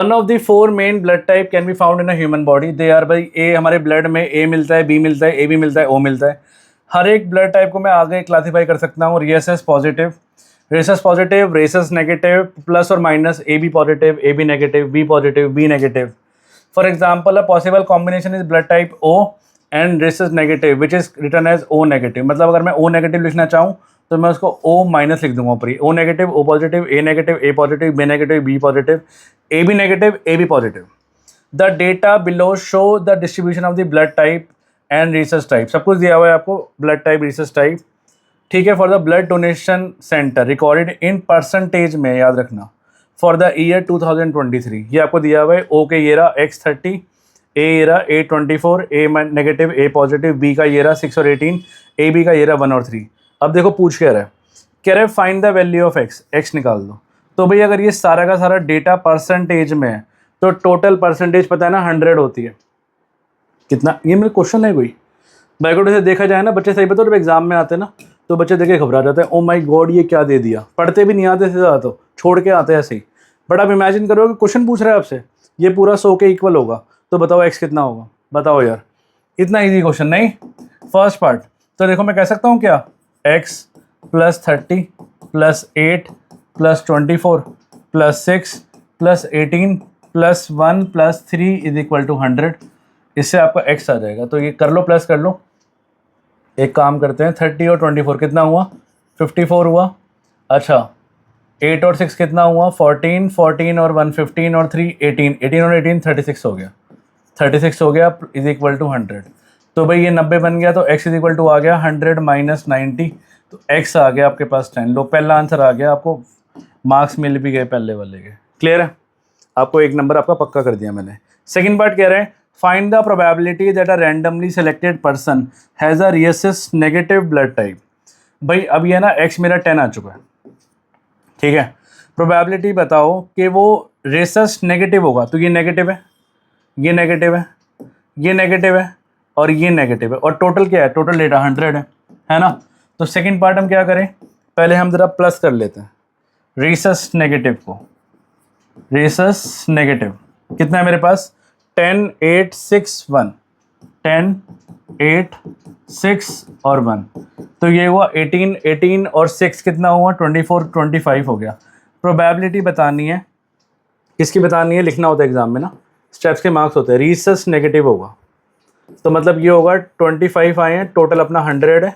One of the four main blood type can be found in a human body. They are भाई, ए हमारे blood में ए मिलता है, बी मिलता है, ए बी मिलता है, ओ मिलता है। हर एक ब्लड टाइप को मैं आगे क्लासीफाई कर सकता हूँ। Rhesus positive, rhesus positive, rhesus negative, plus और minus, A B positive, A B negative, B positive, B negative. For example a possible combination is blood type O and rhesus negative which is return as O negative. मतलब अगर मैं O negative लिखना चाहूँ तो मैं उसको O minus लिख दूंगा ऊपर ही। O negative, O positive, A negative, A positive, B negative, B positive, A B negative, A B positive. The data below show the distribution of the blood type and research type. सब कुछ दिया हुआ है आपको, blood type, research type, ठीक है। For the blood donation centre recorded in percentage में, याद रखना, फॉर द ईयर 2023 ये आपको दिया हुआ है। ओ के ये रहा X30, ए ये रहा A24, A negative, A positive, B का ये रहा 6 और 18, ए बी का ये रहा 1 और 3। अब देखो पूछ क्या रहा है, कह रहे find the value of x, x निकाल दो। तो भाई अगर ये सारा का सारा डेटा परसेंटेज में है तो टोटल परसेंटेज पता है ना 100 होती है। कितना, ये मेरा क्वेश्चन है कोई बैकवर्ड से देखा जाए ना, बच्चे सही बताओ जब एग्जाम में आते हैं ना तो बच्चे देखे घबरा जाते हैं, ओ माय गॉड ये क्या दे दिया। पढ़ते भी नहीं आते से ज़्यादा तो छोड़ के आते हैं ऐसे ही। बट आप इमेजिन करो कि क्वेश्चन पूछ रहा है आपसे, ये पूरा 100 के इक्वल होगा, तो बताओ एक्स कितना होगा, बताओ यार। इतना ईजी क्वेश्चन नहीं। फर्स्ट पार्ट तो देखो मैं कह सकता हूँ क्या, X plus 30 plus 8 plus 24 plus 6 plus 18 plus 1 plus 3 is equal to 100। इससे आपका एक्स आ जाएगा। तो ये कर लो, प्लस कर लो। एक काम करते हैं, 30 और 24 कितना हुआ, 54 हुआ। अच्छा 8 और 6 कितना हुआ, 14, 14 और 1 15 और 3 18, 18 और 18 36 हो गया, 36 हो गया इज इक्वल टू 100। तो भाई ये 90 बन गया, तो x इज इक्वल टू आ गया 100 माइनस 90, तो x आ गया आपके पास 10। लो पहला आंसर आ गया, आपको मार्क्स मिल भी गए पहले वाले के। क्लियर है, आपको एक नंबर आपका पक्का कर दिया मैंने। सेकंड पार्ट कह रहे हैं find the probability that a randomly selected person has a rhesus negative blood type. भाई अब ये ना x मेरा 10 आ चुका है, ठीक है। प्रोबेबिलिटी बताओ कि वो रेसस नेगेटिव होगा, तो ये नेगेटिव है, ये नेगेटिव है, ये नेगेटिव है और ये नेगेटिव है, और टोटल क्या है, टोटल डेटा 100 है ना। तो सेकंड पार्ट हम क्या करें, पहले हम ज़रा प्लस कर लेते हैं रेसस नेगेटिव को। रेसस नेगेटिव कितना है मेरे पास, 10 8 6 1, 10 8 6 और 1, तो ये हुआ 18, 18 और 6 कितना हुआ, 24 25 हो गया। प्रोबेबिलिटी बतानी है, किसकी बतानी है, लिखना होता है एग्जाम में ना, स्टेप्स के मार्क्स होते हैं। रेसस नेगेटिव होगा तो मतलब ये होगा 25 आए हैं, टोटल अपना 100 है,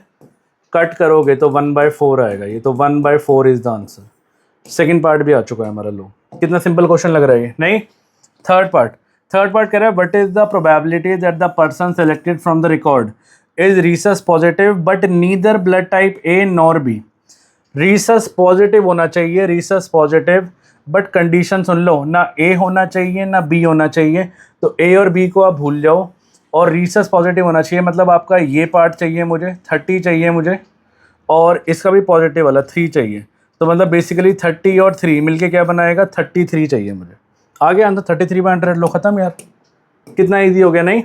कट करोगे तो 1/4 आएगा ये, तो 1/4 is the answer. Second part भी आ चुका है हमारा। लो कितना सिंपल क्वेश्चन लग रहा है ये, नहीं। थर्ड पार्ट, थर्ड पार्ट कह रहा है what is the probability that the person selected from the record is Rhesus positive but neither blood type A nor be. Rhesus positive होना चाहिए, रीसस पॉजिटिव, बट कंडीशन सुन लो, ना ए होना चाहिए ना B होना चाहिए, तो ए और बी को आप भूल जाओ, और रीसस पॉजिटिव होना चाहिए। मतलब आपका ये पार्ट चाहिए मुझे, 30 चाहिए मुझे, और इसका भी पॉजिटिव वाला 3 चाहिए। तो मतलब बेसिकली 30 और 3 मिलके क्या बनाएगा, 33 चाहिए मुझे। आ गया आंसर 33/100। लो खत्म यार, कितना ईजी हो गया, नहीं।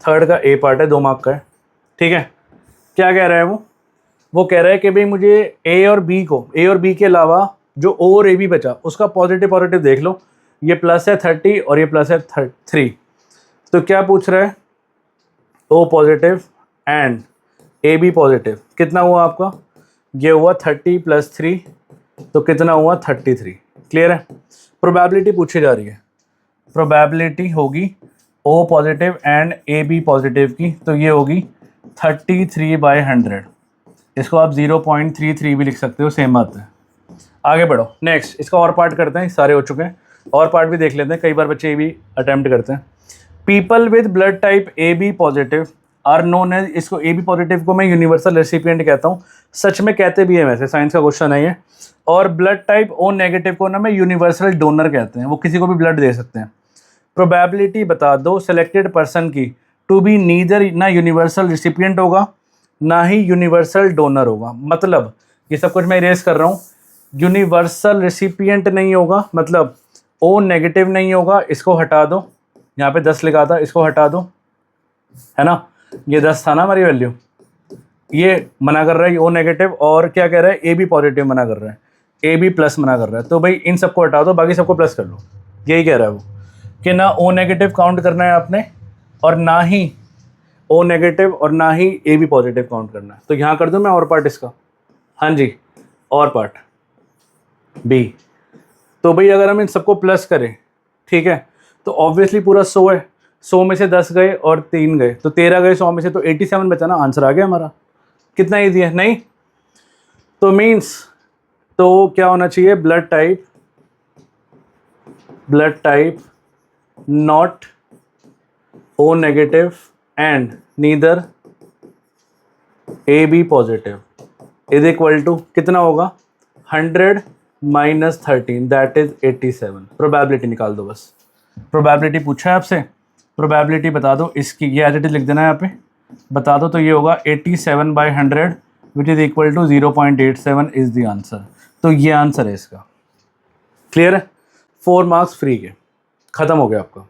थर्ड का ए पार्ट है, 2 मार्क का है, ठीक है। क्या कह रहा है वो कह रहा है कि भाई मुझे ए और बी को, ए और बी के अलावा जो ओ और ए बी बचा उसका पॉजिटिव पॉजिटिव देख लो। ये प्लस है 30 और ये प्लस है 3, तो क्या पूछ रहा है, O positive and A B positive. कितना हुआ आपका, ये हुआ 30 + 3, तो कितना हुआ 33। क्लियर है, प्रोबेबिलिटी पूछी जा रही है। प्रोबेबिलिटी होगी O positive and A B positive की, तो ये होगी 33/100। इसको आप 0.33 भी लिख सकते हो, सेम बात है। आगे बढ़ो, नेक्स्ट इसका और पार्ट करते हैं, सारे हो चुके हैं, और पार्ट भी देख लेते हैं, कई बार बच्चे ये भी अटेम्प्ट करते हैं। People with blood type A B positive are known as, इसको ए बी पॉजिटिव को मैं यूनिवर्सल रेसिपिएंट कहता हूँ, सच में कहते भी हैं, वैसे साइंस का क्वेश्चन है ये। और ब्लड टाइप ओ नेगेटिव को ना मैं यूनिवर्सल डोनर कहते हैं, वो किसी को भी ब्लड दे सकते हैं। प्रोबेबिलिटी बता दो सेलेक्टेड पर्सन की टू बी नीदर, ना यूनिवर्सल रेसिपिएंट होगा ना ही यूनिवर्सल डोनर होगा। मतलब ये सब कुछ मैं इरेज कर रहा हूँ, यूनिवर्सल रेसिपिएंट नहीं होगा, मतलब ओ नेगेटिव नहीं होगा, इसको हटा दो, यहाँ पे 10 लिखा था, इसको हटा दो, है ना, ये 10 था ना हमारी वैल्यू, ये मना कर रहा है ओ नेगेटिव, और क्या कह रहा है ए बी पॉजिटिव मना कर रहा है, ए बी प्लस मना कर रहा है। तो भाई इन सबको हटा दो, बाकी सबको प्लस कर लो। यही कह रहा है वो कि ना ओ नेगेटिव काउंट करना है आपने और ना ही ओ नेगेटिव और ना ही ए बी पॉजिटिव काउंट करना है। तो यहाँ कर दूँ मैं और पार्ट इसका, हाँ जी, और पार्ट बी। तो भाई अगर हम इन सबको प्लस करें, ठीक है, तो ऑब्वियसली पूरा 100 है, 100 में से 10 गए और 3 गए तो 13 गए 100 में से, तो 87 बचा ना, आंसर आ गया हमारा। कितना ईजी है, नहीं? तो मीन्स तो क्या होना चाहिए, blood type not O negative and neither A B positive is equal to कितना होगा, 100 माइनस 13 दैट इज 87। प्रोबेबिलिटी निकाल दो बस, प्रोबेबिलिटी पूछा है आपसे, प्रोबेबिलिटी बता दो इसकी, ये एज इट इज लिख देना है यहाँ पे, बता दो। तो ये होगा 87/100 which is equal to 0.87 is the answer. तो ये आंसर है इसका। क्लियर है? 4 मार्क्स फ्री के, ख़त्म हो गया आपका।